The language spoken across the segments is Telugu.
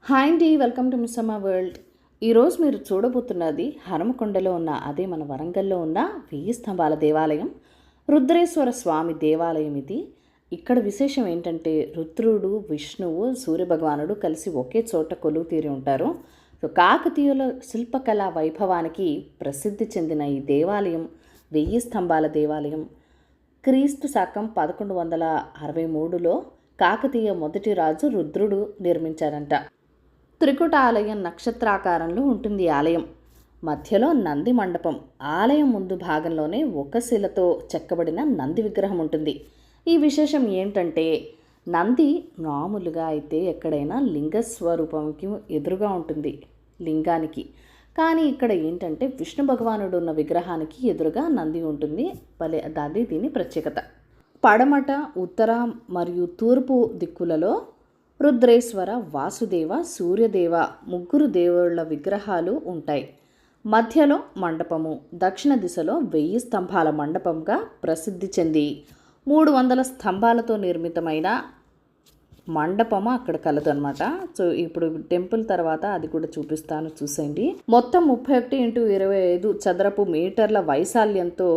హాయ్ అండి, వెల్కమ్ టు మిస్సమ్మ వరల్డ్. ఈరోజు మీరు చూడబోతున్నది హనుమకొండలో ఉన్న అదే మన వరంగల్లో ఉన్న 1000 స్తంభాల దేవాలయం, రుద్రేశ్వర స్వామి దేవాలయం ఇది. ఇక్కడ విశేషం ఏంటంటే రుద్రుడు, విష్ణువు, సూర్యభగవానుడు కలిసి ఒకే చోట కొలువు తీరి ఉంటారు. సో కాకతీయుల శిల్పకళా వైభవానికి ప్రసిద్ధి చెందిన ఈ దేవాలయం 1000 స్తంభాల దేవాలయం క్రీస్తు శకం 1163లో కాకతీయ మొదటి రాజు రుద్రుడు నిర్మించారంట. త్రికుట ఆలయం నక్షత్రాకారంలో ఉంటుంది ఈ ఆలయం. మధ్యలో నంది మండపం, ఆలయం ముందు భాగంలోనే ఒక శిలతో చెక్కబడిన నంది విగ్రహం ఉంటుంది. ఈ విశేషం ఏంటంటే నంది మామూలుగా అయితే ఎక్కడైనా లింగ స్వరూపంకి ఎదురుగా ఉంటుంది లింగానికి, కానీ ఇక్కడ ఏంటంటే విష్ణు భగవానుడు ఉన్న విగ్రహానికి ఎదురుగా నంది ఉంటుంది. అది దీని ప్రత్యేకత. పడమట, ఉత్తర మరియు తూర్పు దిక్కులలో రుద్రేశ్వర, వాసుదేవ, సూర్యదేవ ముగ్గురు దేవుళ్ళ విగ్రహాలు ఉంటాయి. మధ్యలో మండపము, దక్షిణ దిశలో 1000 స్తంభాల మండపంగా ప్రసిద్ధి చెంది 300 స్తంభాలతో నిర్మితమైన మండపము అక్కడ కలదు అనమాట. సో ఇప్పుడు టెంపుల్ తర్వాత అది కూడా చూపిస్తాను, చూసేయండి. మొత్తం 31x25 చదరపు మీటర్ల వైశాల్యంతో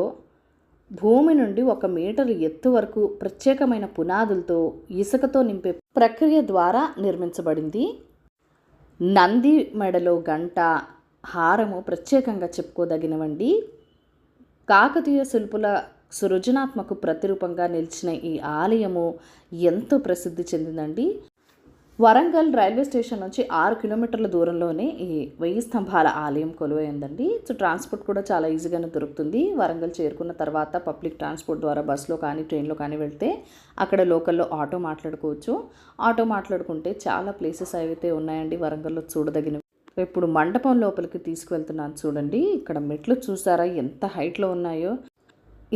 భూమి నుండి 1 మీటర్ ఎత్తు వరకు ప్రత్యేకమైన పునాదులతో ఇసుకతో నింపే ప్రక్రియ ద్వారా నిర్మించబడింది. నంది మెడలో గంట, హారము ప్రత్యేకంగా చెప్పుకోదగినవండి. కాకతీయ శిల్పుల సృజనాత్మక ప్రతిరూపంగా నిలిచిన ఈ ఆలయము ఎంతో ప్రసిద్ధి చెందిందండి. వరంగల్ రైల్వే స్టేషన్ నుంచి 6 కిలోమీటర్ల దూరంలోనే ఈ 1000 స్తంభాల ఆలయం కొలువైందండి. సో ట్రాన్స్పోర్ట్ కూడా చాలా ఈజీగానే దొరుకుతుంది. వరంగల్ చేరుకున్న తర్వాత పబ్లిక్ ట్రాన్స్పోర్ట్ ద్వారా బస్సులో కానీ ట్రైన్లో కానీ వెళ్తే అక్కడ లోకల్లో ఆటో మాట్లాడుకోవచ్చు. ఆటో మాట్లాడుకుంటే చాలా ప్లేసెస్ అయితే ఉన్నాయండి వరంగల్లో చూడదగినవి. ఇప్పుడు మండపం లోపలికి తీసుకువెళ్తున్నాను చూడండి. ఇక్కడ మెట్లు చూసారా ఎంత హైట్లో ఉన్నాయో.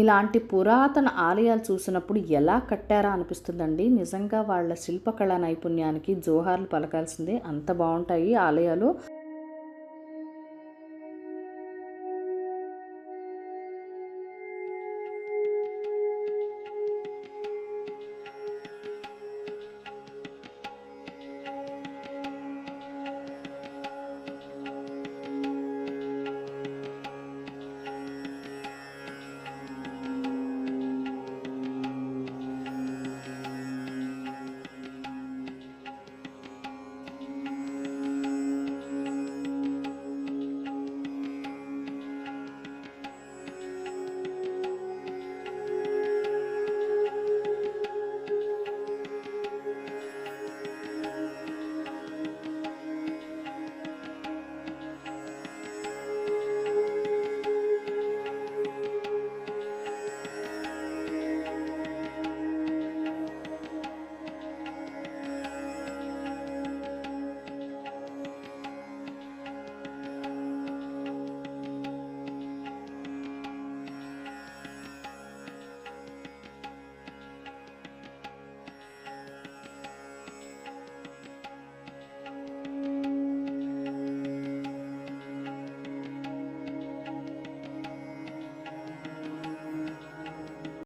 ఇలాంటి పురాతన ఆలయాలు చూసినప్పుడు ఎలా కట్టారా అనిపిస్తుందండి. నిజంగా వాళ్ళ శిల్పకళా నైపుణ్యానికి జోహార్లు పలకాల్సిందే, అంత బాగుంటాయి ఆలయాలు.